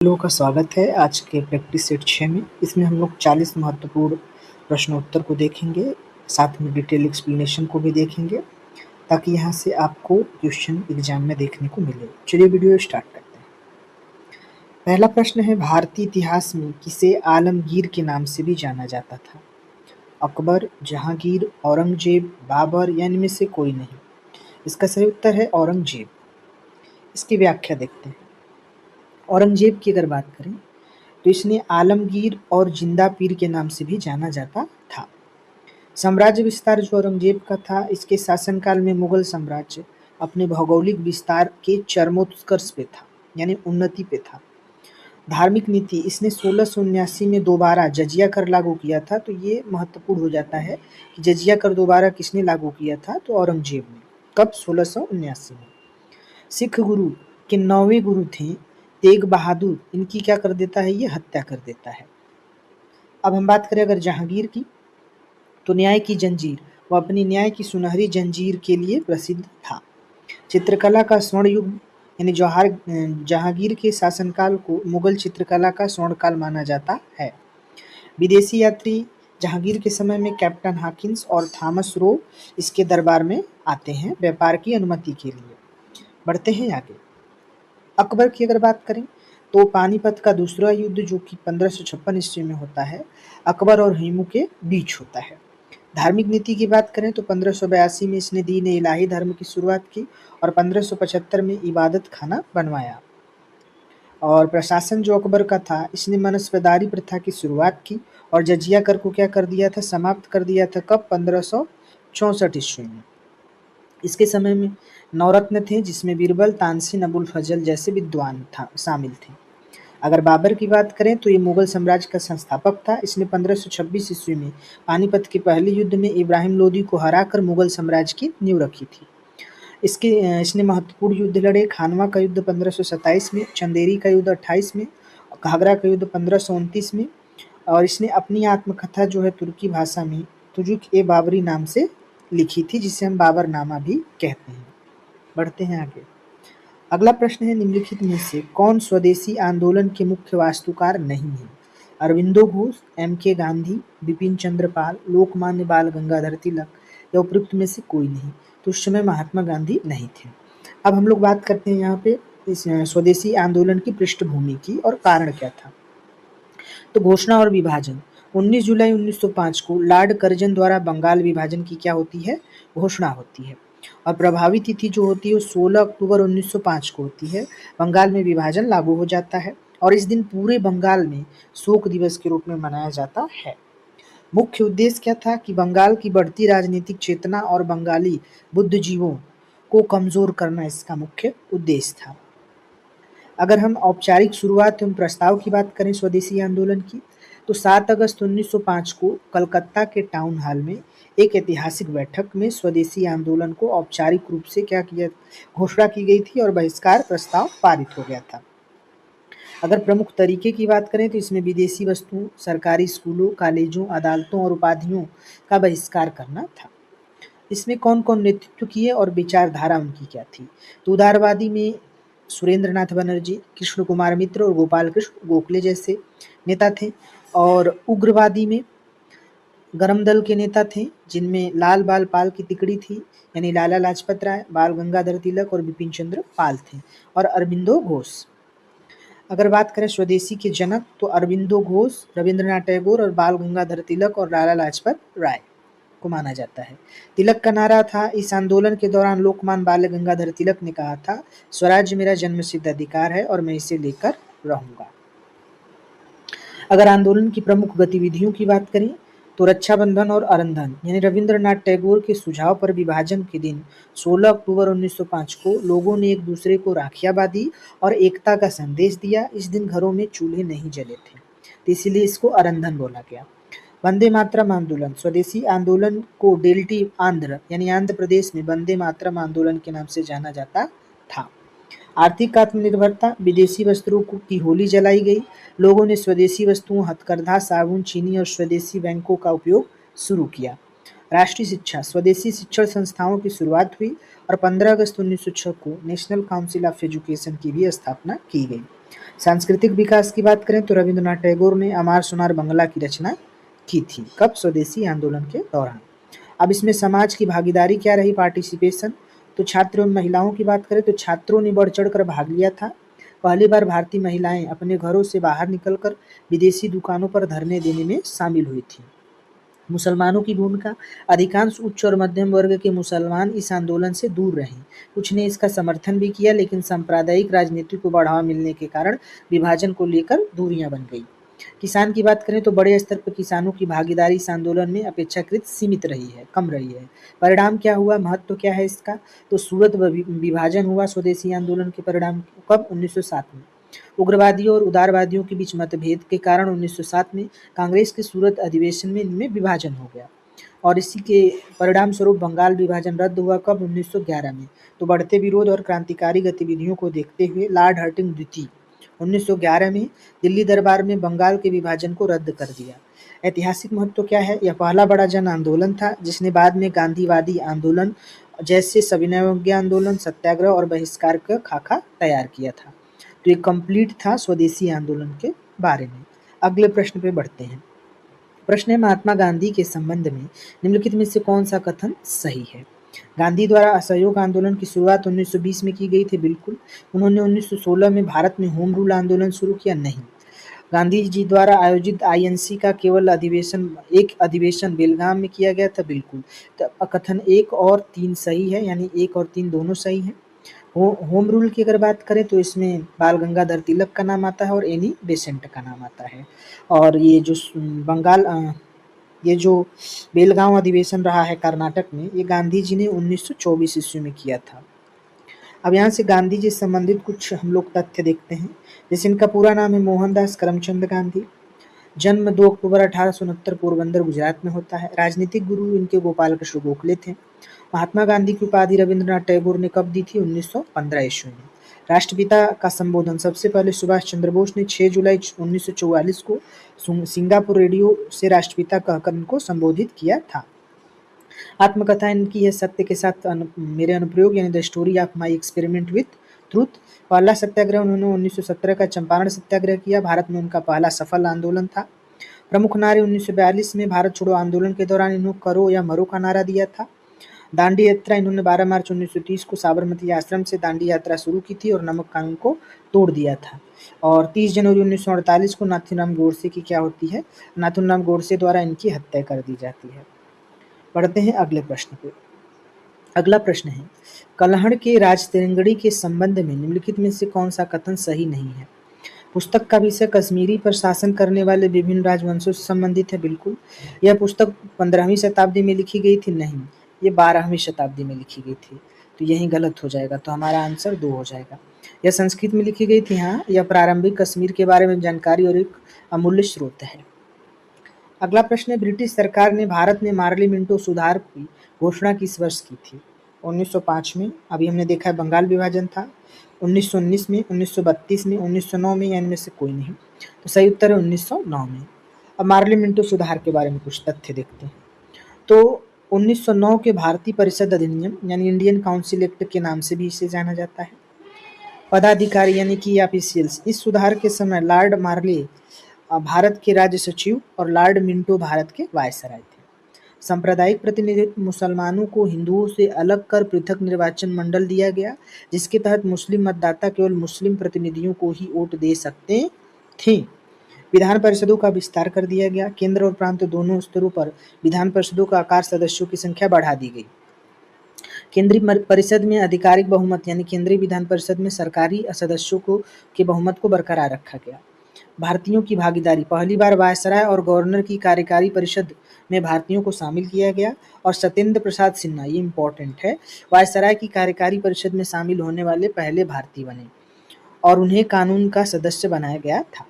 लोगों का स्वागत है आज के प्रैक्टिस सेट 6 में। इसमें हम लोग 40 महत्वपूर्ण प्रश्नोत्तर को देखेंगे, साथ में डिटेल एक्सप्लेनेशन को भी देखेंगे, ताकि यहाँ से आपको क्वेश्चन एग्जाम में देखने को मिले। चलिए वीडियो स्टार्ट करते हैं। पहला प्रश्न है, भारतीय इतिहास में किसे आलमगीर के नाम से भी जाना जाता था? अकबर, जहांगीर, औरंगजेब, बाबर या इनमें से कोई नहीं? इसका सही उत्तर है औरंगजेब। इसकी व्याख्या देखते हैं। औरंगजेब की अगर बात करें तो इसने आलमगीर और जिंदा पीर के नाम से भी जाना जाता था। साम्राज्य विस्तार जो औरंगजेब का था, इसके शासनकाल में मुगल साम्राज्य अपने भौगोलिक विस्तार के चरमोत्कर्ष पे था, यानी उन्नति पे था। धार्मिक नीति, इसने 1679 में दोबारा जजिया कर लागू किया था। तो ये महत्वपूर्ण हो जाता है कि जजिया कर दोबारा किसने लागू किया था? तो औरंगजेब ने। कब? 1679 में। सिख गुरु के 9वें गुरु थे तेग बहादुर, इनकी क्या कर देता है? ये हत्या कर देता है। अब हम बात करें अगर जहांगीर की, तो न्याय की जंजीर, वो अपनी न्याय की सुनहरी जंजीर के लिए प्रसिद्ध था। चित्रकला का स्वर्ण युग, यानी जहांगीर के शासनकाल को मुगल चित्रकला का स्वर्ण काल माना जाता है। विदेशी यात्री जहांगीर के समय में कैप्टन हॉकिंस और थॉमस रो इसके दरबार में आते हैं व्यापार की अनुमति के लिए। बढ़ते हैं आगे। अकबर की अगर बात करें तो पानीपत का दूसरा युद्ध जो कि 1556 ईस्वी में होता है, अकबर और हुमायूं के बीच होता है। धार्मिक नीति की बात करें तो 1582 में इसने दीन इलाही धर्म की शुरुआत की और 1575 में इबादत खाना बनवाया। और प्रशासन जो अकबर का था, इसने मनसबदारी प्रथा की शुरुआत की और जजिया कर को क्या कर दिया था? समाप्त कर दिया था। कब? 1564 ईस्वी में। इसके समय में नवरत्न थे, जिसमें बीरबल, तानसेन, अबुल फजल जैसे विद्वान शामिल थे। अगर बाबर की बात करें तो ये मुगल साम्राज्य का संस्थापक था। इसने 1526 ईस्वी में पानीपत के पहले युद्ध में इब्राहिम लोदी को हराकर मुगल साम्राज्य की नींव रखी थी। इसने महत्वपूर्ण युद्ध लड़े। खानवा का युद्ध 1527 में, चंदेरी का युद्ध 28 में, घाघरा का युद्ध 1529 में। और इसने अपनी आत्मकथा जो है तुर्की भाषा में तुजुक ए बाबरी नाम से लिखी थी, जिसे हम बाबरनामा भी कहते हैं। बढ़ते हैं आगे। अगला प्रश्न है, निम्नलिखित में से कौन स्वदेशी आंदोलन के मुख्य वास्तुकार नहीं है? अरविंदो घोष, M.K. गांधी, बिपिन चंद्र पाल, लोकमान्य बाल गंगाधर तिलक या उपयुक्त में से कोई नहीं? तो उस समय महात्मा गांधी नहीं थे। अब हम लोग बात करते हैं यहाँ पे इस स्वदेशी आंदोलन की पृष्ठभूमि की और कारण क्या था। तो घोषणा और विभाजन, 19 जुलाई 1905 को लॉर्ड कर्जन द्वारा बंगाल विभाजन की क्या होती है? घोषणा होती है। और प्रभावी तिथि जो होती है वो 16 अक्टूबर 1905 को होती है। बंगाल में विभाजन लागू हो जाता है और इस दिन पूरे बंगाल में शोक दिवस के रूप में मनाया जाता है। मुख्य उद्देश्य क्या था? कि बंगाल की बढ़ती राजनीतिक चेतना और बंगाली बुद्धिजीवों को कमजोर करना इसका मुख्य उद्देश्य था। अगर हम औपचारिक शुरुआत एवं प्रस्ताव की बात करें स्वदेशी आंदोलन की, तो 7 अगस्त 1905 को कलकत्ता के टाउन हॉल में एक ऐतिहासिक बैठक में स्वदेशी आंदोलन को औपचारिक रूप से क्या किया, घोषणा की गई थी और बहिष्कार प्रस्ताव पारित हो गया था। अगर प्रमुख तरीके की बात करें तो इसमें विदेशी वस्तुओं, सरकारी स्कूलों, कॉलेजों, अदालतों और उपाधियों का बहिष्कार करना था। इसमें कौन कौन नेतृत्व किए और विचारधारा उनकी क्या थी? तो उदारवादी में सुरेंद्र नाथ बनर्जी, कृष्ण कुमार मित्र और गोपाल कृष्ण गोखले जैसे नेता थे। और उग्रवादी में गरम दल के नेता थे, जिनमें लाल बाल पाल की तिकड़ी थी, यानी लाला लाजपत राय, बाल गंगाधर तिलक और बिपिन चंद्र पाल थे। और अरविंदो घोष, अगर बात करें स्वदेशी के जनक, तो अरविंदो घोष, रविंद्रनाथ टैगोर और बाल गंगाधर तिलक और लाला लाजपत राय को माना जाता है। तिलक का नारा था, इस आंदोलन के दौरान लोकमान्य बाल गंगाधर तिलक ने कहा था, स्वराज्य मेरा जन्मसिद्ध अधिकार है और मैं इसे लेकर रहूंगा। अगर आंदोलन की प्रमुख गतिविधियों की बात करें तो रक्षाबंधन और अरंधन, यानी रविंद्रनाथ टैगोर के सुझाव पर विभाजन के दिन 16 अक्टूबर 1905 को लोगों ने एक दूसरे को राखियां बांधी और एकता का संदेश दिया। इस दिन घरों में चूल्हे नहीं जले थे, तो इसीलिए इसको अरंधन बोला गया। वंदे मातरम आंदोलन, स्वदेशी आंदोलन को डेल्टी आंध्र यानी आंध्र प्रदेश में वंदे मातरम आंदोलन के नाम से जाना जाता था। आर्थिक आत्मनिर्भरता, विदेशी वस्त्रों की होली जलाई गई। लोगों ने स्वदेशी वस्तुओं, हथकरघा, साबुन, चीनी और स्वदेशी बैंकों का उपयोग शुरू किया। राष्ट्रीय शिक्षा, स्वदेशी शिक्षण संस्थाओं की शुरुआत हुई और 15 अगस्त 1906 को नेशनल काउंसिल ऑफ एजुकेशन की भी स्थापना की गई। सांस्कृतिक विकास की बात करें तो रविंद्रनाथ टैगोर ने अमार सुनार बंगला की रचना की थी। कब? स्वदेशी आंदोलन के दौरान। अब इसमें समाज की भागीदारी क्या रही, पार्टिसिपेशन, तो छात्र एवं महिलाओं की बात करें तो छात्रों ने बढ़ चढ़ कर भाग लिया था। पहली बार भारतीय महिलाएं अपने घरों से बाहर निकलकर विदेशी दुकानों पर धरने देने में शामिल हुई थी। मुसलमानों की भूमिका, अधिकांश उच्च और मध्यम वर्ग के मुसलमान इस आंदोलन से दूर रहे। कुछ ने इसका समर्थन भी किया, लेकिन सांप्रदायिक राजनीति को बढ़ावा मिलने के कारण विभाजन को लेकर दूरियां बन गई। किसान की बात करें तो बड़े स्तर पर किसानों की भागीदारी इस आंदोलन में अपेक्षाकृत सीमित रही है, कम रही है। परिणाम क्या हुआ, महत्व क्या है इसका, तो सूरत विभाजन हुआ स्वदेशी आंदोलन के परिणाम। कब? 1907 में। उग्रवादियों और उदारवादियों के बीच मतभेद के कारण 1907 में कांग्रेस के सूरत अधिवेशन में इनमें विभाजन हो गया और इसी के परिणाम स्वरूप बंगाल विभाजन रद्द हुआ। कब? 1911 में। तो बढ़ते विरोध और क्रांतिकारी गतिविधियों को देखते हुए लॉर्ड हर्टिंग द्वितीय 1911 में दिल्ली दरबार में बंगाल के विभाजन को रद्द कर दिया। ऐतिहासिक महत्व क्या है, यह पहला बड़ा जन आंदोलन था जिसने बाद में गांधीवादी आंदोलन जैसे सविनय अवज्ञा आंदोलन, सत्याग्रह और बहिष्कार का खाका तैयार किया था। तो ये कंप्लीट था स्वदेशी आंदोलन के बारे में। अगले प्रश्न पे बढ़ते हैं। प्रश्न है, महात्मा गांधी के संबंध में निम्नलिखित में से कौन सा कथन सही है? गांधी द्वारा असहयोग आंदोलन की शुरुआत 1920 में की गई थी, बिल्कुल। उन्होंने 1916 में भारत में होम रूल आंदोलन शुरू किया, नहीं। गांधी जी द्वारा आयोजित आईएनसी का केवल एक अधिवेशन बेलगाम में किया गया था, बिल्कुल। तो कथन 1 और 3 सही है, यानी 1 और 3 दोनों सही हैं। होम रूल की अगर बात करें तो इसमें बाल गंगाधर तिलक का नाम आता है और एनी बेसेंट का नाम आता है। और ये जो ये जो बेलगांव अधिवेशन रहा है कर्नाटक में, ये गांधी जी ने 1924 ईस्वी में किया था। अब यहाँ से गांधी जी से संबंधित कुछ हम लोग तथ्य देखते हैं। जैसे इनका पूरा नाम है मोहनदास करमचंद गांधी। जन्म 2 अक्टूबर 1869 पोरबंदर गुजरात में होता है। राजनीतिक गुरु इनके गोपाल कृष्ण गोखले थे। महात्मा गांधी की उपाधि रविंद्रनाथ टैगोर ने कब दी थी? 1915 ईस्वी में। राष्ट्रपिता का संबोधन सबसे पहले सुभाष चंद्र बोस ने 6 जुलाई 1944 को सिंगापुर रेडियो से राष्ट्रपिता कहकर इनको संबोधित किया था। आत्मकथा इनकी है सत्य के साथ मेरे अनुप्रयोग, यानी the story of my experiment with truth. पहला सत्याग्रह उन्होंने 1917 का चंपारण सत्याग्रह किया। भारत में उनका पहला सफल आंदोलन था। प्रमुख नारे 1942 में भारत छोड़ो आंदोलन के दौरान इन्होंने करो या मरो का नारा दिया था। दांडी यात्रा इन्होंने 12 मार्च 1930 को साबरमती आश्रम से दांडी यात्रा शुरू की थी और नमक कानून को तोड़ दिया था। और 30 जनवरी 1948 को नाथूराम गोडसे की क्या होती है? नाथूराम गोडसे द्वारा इनकी हत्या कर दी जाती है। बढ़ते हैं अगले प्रश्न पे। अगला प्रश्न है, कलहड़ के राजतरंगड़ी के संबंध में निम्नलिखित में से कौन सा कथन सही नहीं है? पुस्तक का विषय कश्मीरी पर शासन करने वाले विभिन्न राजवंशों से संबंधित है, बिल्कुल। यह पुस्तक 15वीं शताब्दी में लिखी गई थी, नहीं, ये 12वीं शताब्दी में लिखी गई थी। तो यही गलत हो जाएगा, तो हमारा आंसर 2 हो जाएगा। यह संस्कृत में लिखी गई थी, हाँ। यह प्रारंभिक कश्मीर के बारे में जानकारी और एक अमूल्य स्रोत है। अगला प्रश्न है, ब्रिटिश सरकार ने भारत में पार्लियामेंटो सुधार की घोषणा किस वर्ष की थी? 1905 में। अभी हमने देखा है बंगाल विभाजन था। 1919 में, 1932 में, 1909 में, या इनमें से कोई नहीं। तो सही उत्तर है 1909 में। अब पार्लियामेंटो सुधार के बारे में कुछ तथ्य देखते हैं। तो 1909 के भारतीय परिषद अधिनियम यानी इंडियन काउंसिल एक्ट के नाम से भी इसे जाना जाता है। पदाधिकारी यानी कि ऑफिशियल्स, इस सुधार के समय लॉर्ड मार्ले भारत के राज्य सचिव और लॉर्ड मिंटो भारत के वायसराय थे। सांप्रदायिक प्रतिनिधित्व, मुसलमानों को हिंदुओं से अलग कर पृथक निर्वाचन मंडल दिया गया, जिसके तहत मुस्लिम मतदाता केवल मुस्लिम प्रतिनिधियों को ही वोट दे सकते थे। विधान परिषदों का विस्तार कर दिया गया। केंद्र और प्रांत दोनों स्तरों पर विधान परिषदों का आकार, सदस्यों की संख्या बढ़ा दी गई। केंद्रीय परिषद में आधिकारिक बहुमत यानी केंद्रीय विधान परिषद में सरकारी सदस्यों के बहुमत को बरकरार रखा गया। भारतीयों की भागीदारी, पहली बार वायसराय और गवर्नर की कार्यकारी परिषद में भारतीयों को शामिल किया गया। और सत्येंद्र प्रसाद सिन्हा, ये इम्पोर्टेंट है, वायसराय की कार्यकारी परिषद में शामिल होने वाले पहले भारतीय बने और उन्हें कानून का सदस्य बनाया गया था।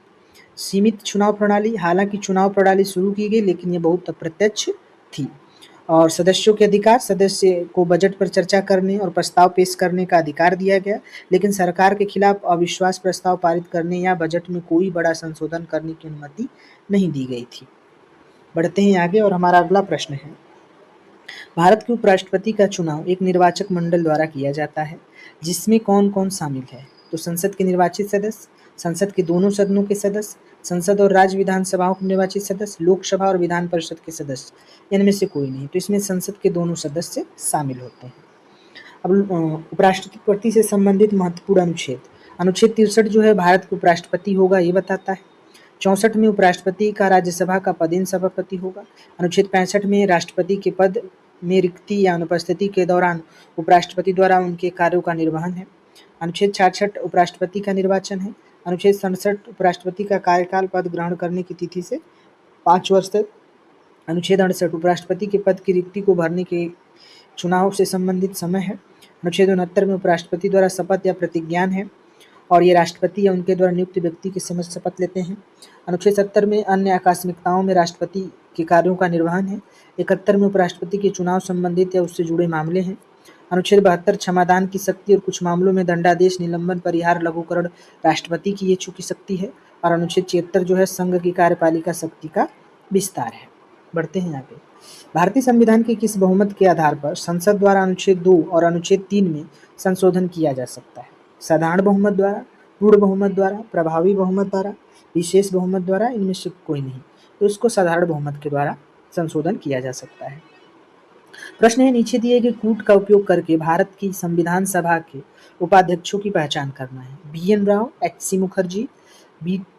सीमित चुनाव प्रणाली, हालांकि चुनाव प्रणाली शुरू की गई लेकिन ये बहुत अप्रत्यक्ष थी। और सदस्यों के अधिकार, सदस्य को बजट पर चर्चा करने और प्रस्ताव पेश करने का अधिकार दिया गया, लेकिन सरकार के खिलाफ अविश्वास प्रस्ताव पारित करने या बजट में कोई बड़ा संशोधन करने की अनुमति नहीं दी गई थी। बढ़ते हैं आगे और हमारा अगला प्रश्न है, भारत के उपराष्ट्रपति का चुनाव एक निर्वाचक मंडल द्वारा किया जाता है, जिसमें कौन कौन शामिल है? तो संसद के निर्वाचित सदस्य, संसद के दोनों सदनों के सदस्य, संसद और राज्य विधानसभाओं के निर्वाचित सदस्य, लोकसभा और विधान परिषद के सदस्य, इनमें से कोई नहीं। तो इसमें संसद के दोनों सदस्य शामिल होते हैं। अब उपराष्ट्रपति से संबंधित महत्वपूर्ण अनुच्छेद। अनुच्छेद 63 जो है भारत के उपराष्ट्रपति होगा ये बताता है। 64 में उपराष्ट्रपति का राज्यसभा का पदेन सभापति होगा। अनुच्छेद 65 में राष्ट्रपति के पद में रिक्ति या अनुपस्थिति के दौरान उपराष्ट्रपति द्वारा उनके कार्यों का निर्वहन है। अनुच्छेद 66 उपराष्ट्रपति का निर्वाचन है। अनुच्छेद 67 उपराष्ट्रपति का कार्यकाल पद ग्रहण करने की तिथि से 5 वर्ष तक। अनुच्छेद 68 उपराष्ट्रपति के पद की रिक्ति को भरने के चुनाव से संबंधित समय है। अनुच्छेद 69 में उपराष्ट्रपति द्वारा शपथ या प्रतिज्ञान है और ये राष्ट्रपति या उनके द्वारा नियुक्त व्यक्ति के समक्ष शपथ लेते हैं। अनुच्छेद 70 में अन्य आकस्मिकताओं में राष्ट्रपति के कार्यों का निर्वहन है। 71 में उपराष्ट्रपति के चुनाव संबंधित या उससे जुड़े मामले हैं। अनुच्छेद 72 क्षमादान की शक्ति और कुछ मामलों में दंडादेश, निलंबन, परिहार, लघुकरण राष्ट्रपति की ये चूकी शक्ति है। और अनुच्छेद 76 जो है संघ की कार्यपालिका शक्ति का विस्तार है। बढ़ते हैं आगे। भारतीय संविधान के किस बहुमत के आधार पर संसद द्वारा अनुच्छेद 2 और अनुच्छेद 3 में संशोधन किया जा सकता है? साधारण बहुमत द्वारा, पूर्ण बहुमत द्वारा, प्रभावी बहुमत द्वारा, विशेष बहुमत द्वारा, इनमें से कोई नहीं। तो इसको साधारण बहुमत के द्वारा संशोधन किया जा सकता है। प्रश्न है नीचे दिए गए कूट का उपयोग करके भारत की संविधान सभा के उपाध्यक्षों की पहचान करना है। BN Rao, HC Mukherjee,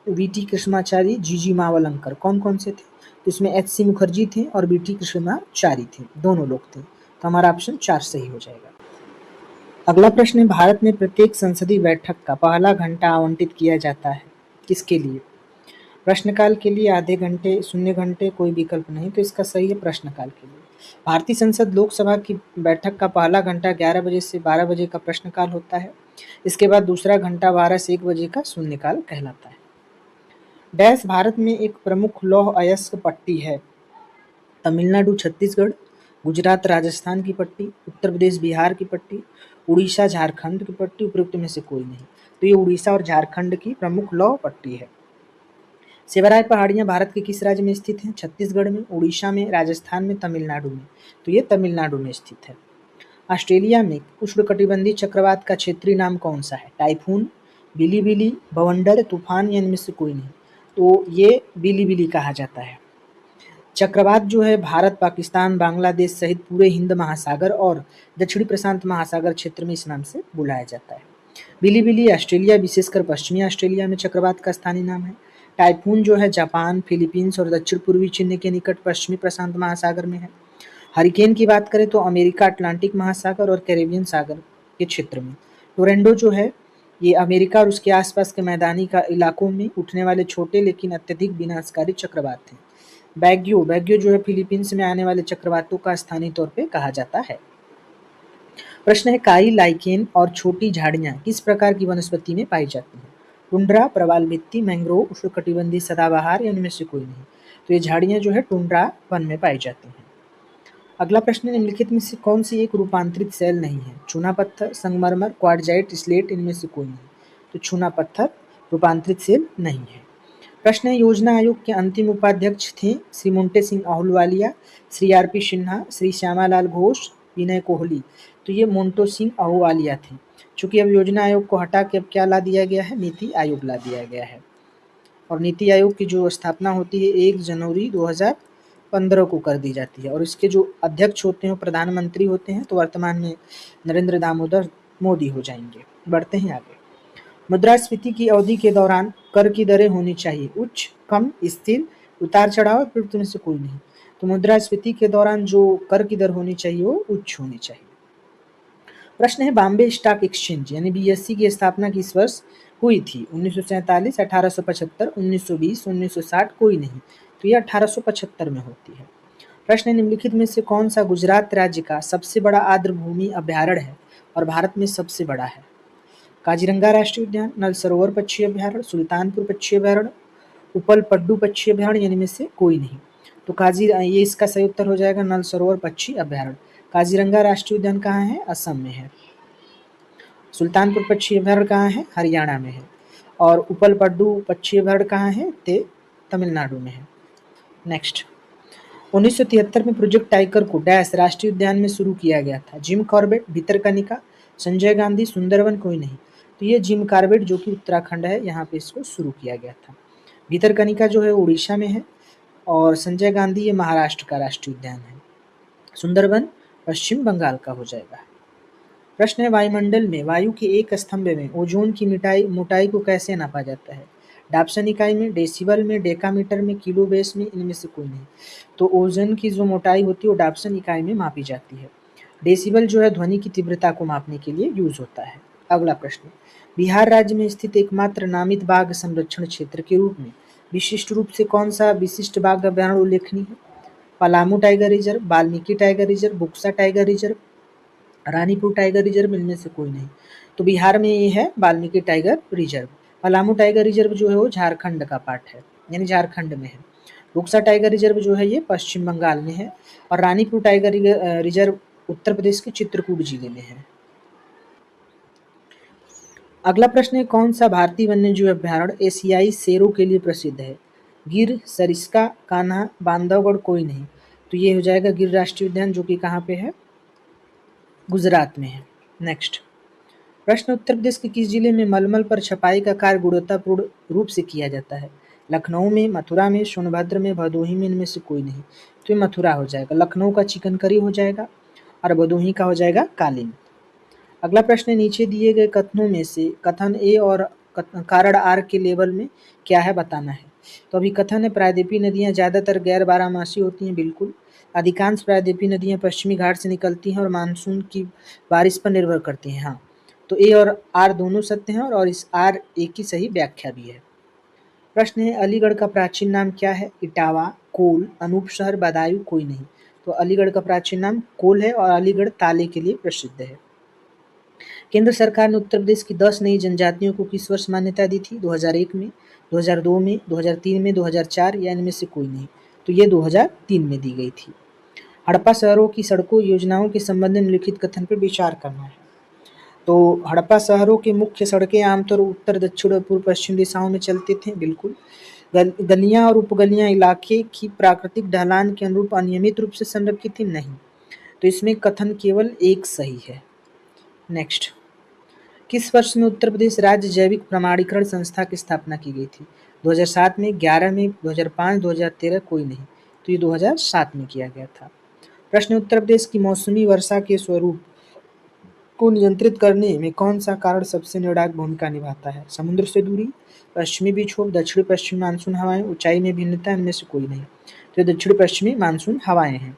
VT Krishnamachari, GG Mavalankar. कौन कौन से थे? तो इसमें HC मुखर्जी थे और VT कृष्णाचारी थे, दोनों लोग थे। तो हमारा ऑप्शन 4 सही हो जाएगा। अगला प्रश्न है भारत में प्रत्येक संसदीय बैठक का पहला घंटा आवंटित किया जाता है किसके लिए? प्रश्नकाल के लिए, आधे घंटे, शून्य घंटे, कोई विकल्प नहीं। तो इसका सही है प्रश्नकाल के लिए। भारतीय संसद लोकसभा की बैठक का पहला घंटा 11 बजे से 12 बजे का प्रश्नकाल होता है। इसके बाद दूसरा घंटा 12 से 1 बजे का शून्यकाल कहलाता है। डैश भारत में एक प्रमुख लौह अयस्क पट्टी है? तमिलनाडु, छत्तीसगढ़, गुजरात, राजस्थान की पट्टी, उत्तर प्रदेश, बिहार की पट्टी, उड़ीसा, झारखंड की पट्टी, उपयुक्त में से कोई नहीं। तो ये उड़ीसा और झारखंड की प्रमुख लौह पट्टी है। सेवराय पहाड़ियाँ भारत के किस राज्य में स्थित हैं? छत्तीसगढ़ में, उड़ीसा में, राजस्थान में, तमिलनाडु में। तो ये तमिलनाडु में स्थित है। ऑस्ट्रेलिया में उष्णकटिबंधीय चक्रवात का क्षेत्रीय नाम कौन सा है? टाइफून, बिलीबिली, बवंडर, तूफान, या इनमें से कोई नहीं। तो ये बिलीबिली कहा जाता है। चक्रवात जो है भारत, पाकिस्तान, बांग्लादेश सहित पूरे हिंद महासागर और दक्षिणी प्रशांत महासागर क्षेत्र में इस नाम से बुलाया जाता है। बिलीबिली ऑस्ट्रेलिया, विशेषकर पश्चिमी ऑस्ट्रेलिया में चक्रवात का स्थानीय नाम है। टाइफून जो है जापान, फिलीपींस और दक्षिण पूर्वी चीन के निकट पश्चिमी प्रशांत महासागर में है। हरिकेन की बात करें तो अमेरिका, अटलांटिक महासागर और कैरेबियन सागर के क्षेत्र में। टोरेंडो जो है ये अमेरिका और उसके आसपास के मैदानी इलाकों में उठने वाले छोटे लेकिन अत्यधिक विनाशकारी चक्रवात हैं। बैग्यो जो है फिलीपींस में आने वाले चक्रवातों का स्थानीय तौर पे कहा जाता है। प्रश्न है काई, लाइकेन और छोटी झाड़ियाँ किस प्रकार की वनस्पति में पाई जाती हैं? टुंड्रा, प्रवाल भित्ति, मैंग्रोव, उष्णकटिबंधीय सदाबहार, या इनमें से कोई नहीं। तो ये झाड़ियाँ जो है टुंड्रा वन में पाई जाती हैं। अगला प्रश्न है निम्नलिखित में से कौन सी एक रूपांतरित सेल नहीं है? चूना पत्थर, संगमरमर, क्वार्टजाइट, स्लेट, इनमें से कोई नहीं। तो चूना पत्थर रूपांतरित सेल नहीं है। प्रश्न है योजना आयोग के अंतिम उपाध्यक्ष थे श्री मोंटे सिंह अहलूवालिया, श्री RP सिन्हा, श्री श्यामालाल घोष, विनय कोहली। तो ये मोंटो सिंह अहलूवालिया थे। चूंकि अब योजना आयोग को हटा के अब क्या ला दिया गया है? नीति आयोग ला दिया गया है। और नीति आयोग की जो स्थापना होती है 1 जनवरी 2015 को कर दी जाती है और इसके जो अध्यक्ष होते हैं प्रधानमंत्री होते हैं। तो वर्तमान में नरेंद्र दामोदर मोदी हो जाएंगे। बढ़ते हैं आगे। मुद्रास्फीति की अवधि के दौरान कर की दरें होनी चाहिए उच्च, कम, स्थिर, उतार चढ़ाव, प्रवृत्ति में से कोई नहीं। तो मुद्रास्फीति के दौरान जो कर की दर होनी चाहिए वो उच्च होनी चाहिए। प्रश्न है बॉम्बे स्टॉक एक्सचेंज यानी BSE की स्थापना किस वर्ष हुई थी? 1947, 1875, 1920, 1960, कोई नहीं। तो ये 1875 में होती है। प्रश्न है निम्नलिखित में से कौन सा गुजरात राज्य का सबसे बड़ा आर्द्रभूमि अभ्यारण्य है और भारत में सबसे बड़ा है? काजीरंगा राष्ट्रीय उद्यान, नल सरोवर पक्षी अभ्यारण्य, सुल्तानपुर पक्षी अभ्यारण्य, उपल पड्डू पक्षी अभ्यारण्य, यानी में से कोई नहीं। तो ये इसका सही उत्तर हो जाएगा नल सरोवर पक्षी अभ्यारण्य। काजीरंगा राष्ट्रीय उद्यान कहाँ है? असम में है। सुल्तानपुर पक्षी अभ्यारण्य कहाँ है? हरियाणा में है। और उपल पड्डू पक्षी अभ्यारण्य कहाँ है? तमिलनाडु में है। नेक्स्ट, 1973 में प्रोजेक्ट टाइगर को डैश राष्ट्रीय उद्यान में शुरू किया गया था? जिम कॉर्बेट, भितरकनिका, संजय गांधी, सुंदरवन, कोई नहीं। तो ये जिम कॉर्बेट जो कि उत्तराखंड है, यहाँ पे इसको शुरू किया गया था। भितरकनिका जो है उड़ीसा में है, और संजय गांधी ये महाराष्ट्र का राष्ट्रीय उद्यान है। सुंदरबन पश्चिम बंगाल का हो जाएगा। प्रश्न है, वायुमंडल में वायु के एक स्तंभ में ओजोन की मोटाई को कैसे नापा जाता है? डाप्सन इकाई में, डेसिबल में, डेकामीटर में, किलो बेस में, इनमें से कोई नहीं। तो ओजोन की जो मोटाई होती है वो डाप्सन इकाई में मापी जाती है। डेसिबल जो है ध्वनि की तीव्रता को मापने के लिए यूज होता है। अगला प्रश्न, बिहार राज्य में स्थित एकमात्र नामित बाघ संरक्षण क्षेत्र के रूप में विशिष्ट रूप से कौन सा विशिष्ट बाघ अभ्यारण्य उल्लेखनीय है? Palamu tiger reserve, Valmiki tiger reserve, Buxa tiger reserve, Ranipur tiger reserve, इनमें से कोई नहीं। तो बिहार में ये है Valmiki tiger reserve. Palamu tiger reserve जो है वो झारखंड का पार्ट है, यानी झारखंड में है। बुक्सा टाइगर रिजर्व जो है ये पश्चिम बंगाल में है, और रानीपुर टाइगर रिजर्व उत्तर प्रदेश के चित्रकूट जिले में है। अगला प्रश्न है, कौन सा भारतीय वन्यजीव अभ्यारण्य एशियाई शेरों के लिए प्रसिद्ध है? गिर, सरिस्का, कान्हा, बांधवगढ़, कोई नहीं। तो ये हो जाएगा गिर राष्ट्रीय उद्यान, जो कि कहाँ पे है? गुजरात में है। नेक्स्ट प्रश्न, उत्तर प्रदेश के किस जिले में मलमल पर छपाई का कार्य गुणवत्तापूर्ण रूप से किया जाता है? लखनऊ में, मथुरा में, सोनभद्र में, भदोही में, इनमें से कोई नहीं। तो ये मथुरा हो जाएगा। लखनऊ का चिकनकरी हो जाएगा, और भदोही का हो जाएगा कालीन। अगला प्रश्न है, नीचे दिए गए कथनों में से कथन ए और कारण आर के लेवल में क्या है बताना है। तो अभी कथन है, प्रायद्वीपीय नदियां ज्यादातर गैर बारहमासी होती हैं, बिल्कुल। अधिकांश प्रायद्वीपीय नदियां पश्चिमी घाट से निकलती हैं और मानसून की बारिश पर निर्भर करती हैं। हाँ, तो ए और आर दोनों सत्य हैं, और इस आर ए की सही व्याख्या भी है। प्रश्न है, अलीगढ़ का प्राचीन नाम क्या है? इटावा, कोल, अनूप शहर, बदायूं, कोई नहीं। तो अलीगढ़ का प्राचीन नाम कोल है, और अलीगढ़ ताले के लिए प्रसिद्ध है। केंद्र सरकार ने उत्तर प्रदेश की 10 नई जनजातियों को किस वर्ष मान्यता दी थी? 2001 में, 2002 में, 2003 में, 2004, या इनमें से कोई नहीं। तो ये 2003 में दी गई थी। हड़प्पा शहरों की सड़कों योजनाओं के संबंध में निम्नलिखित कथन पर विचार करना है। तो हड़प्पा शहरों की मुख्य सड़कें आमतौर उत्तर, दक्षिण और पूर्व पश्चिम दिशाओं में चलते थे, बिल्कुल। गलियां और उपगलियां इलाके की प्राकृतिक ढलान के अनुरूप अनियमित रूप से संरक्षित थी, नहीं। तो इसमें कथन केवल एक सही है। नेक्स्ट, किस वर्ष में उत्तर प्रदेश राज्य जैविक प्रमाणीकरण संस्था की स्थापना की गई थी? 2007 में, 11 में, 2005, 2013, कोई नहीं। तो ये 2007 में किया गया था। प्रश्न, उत्तर प्रदेश की मौसमी वर्षा के स्वरूप को नियंत्रित करने में कौन सा कारण सबसे निर्णायक भूमिका निभाता है? समुद्र से दूरी, पश्चिमी विक्षोभ, दक्षिण पश्चिमी मानसून हवाएं, ऊंचाई में भिन्नता, इनमें से कोई नहीं। तो दक्षिण पश्चिमी मानसून हवाएं हैं।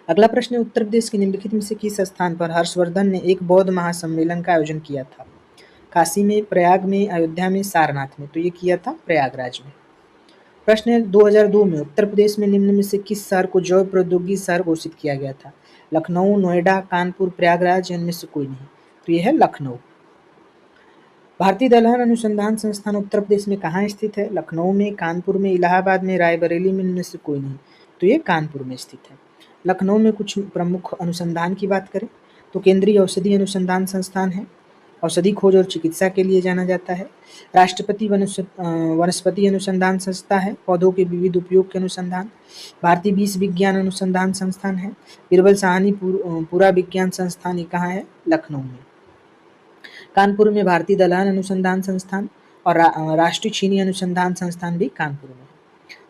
अगला प्रश्न है, उत्तर प्रदेश के निम्नलिखित में से किस स्थान पर हर्षवर्धन ने एक बौद्ध महासम्मेलन का आयोजन किया था? काशी में, प्रयाग में, अयोध्या में, सारनाथ में। तो ये किया था प्रयागराज में। प्रश्न है, 2002 में उत्तर प्रदेश में निम्न में से किस शहर को जैव प्रौद्योगिकी शहर घोषित किया गया था? लखनऊ, नोएडा, कानपुर, प्रयागराज, इनमें से कोई नहीं। तो ये है लखनऊ। भारतीय दलहन अनुसंधान संस्थान उत्तर प्रदेश में कहाँ स्थित है? लखनऊ में, कानपुर में, इलाहाबाद में, रायबरेली में, इनमें से कोई नहीं। तो ये कानपुर में स्थित है। लखनऊ में कुछ प्रमुख अनुसंधान की बात करें तो केंद्रीय औषधि अनुसंधान संस्थान है, औषधि खोज और चिकित्सा के लिए जाना जाता है। राष्ट्रपति वनस्पति अनुसंधान संस्था है, पौधों के विविध उपयोग के अनुसंधान। भारतीय विष विज्ञान अनुसंधान संस्थान है। बीरबल साहनी पूरा विज्ञान संस्थान, ये कहाँ है? लखनऊ में। कानपुर में भारतीय दलहन अनुसंधान संस्थान और राष्ट्रीय चीनी अनुसंधान संस्थान भी कानपुर में।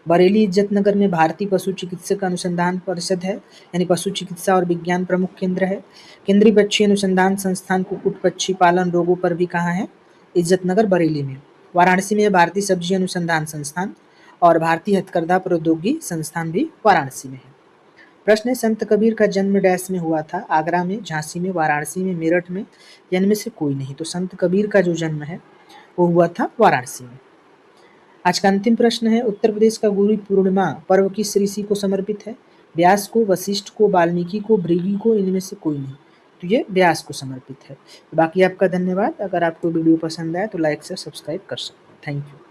बरेली इज्जतनगर में भारतीय पशु चिकित्सक अनुसंधान परिषद है, यानी पशु चिकित्सा और विज्ञान प्रमुख केंद्र है। केंद्रीय पक्षी अनुसंधान संस्थान कुक्कुट पक्षी पालन रोगों पर भी कहाँ है? इज्जतनगर, बरेली में। वाराणसी में भारतीय सब्जी अनुसंधान संस्थान और भारतीय हथकरघा प्रौद्योगिकी संस्थान भी वाराणसी में है। प्रश्न है, संत कबीर का जन्म डैश में हुआ था? आगरा में, झांसी में, वाराणसी में, मेरठ में, इनमें से कोई नहीं। तो संत कबीर का जो जन्म है वो हुआ था वाराणसी में। आज का अंतिम प्रश्न है, उत्तर प्रदेश का गुरु पूर्णिमा पर्व किस ऋषि को समर्पित है? व्यास को, वशिष्ठ को, वाल्मीकि को, भृगु को, इनमें से कोई नहीं। तो ये व्यास को समर्पित है। बाकी आपका धन्यवाद। अगर आपको वीडियो पसंद आए तो लाइक से सब्सक्राइब कर सकते हैं। Thank you.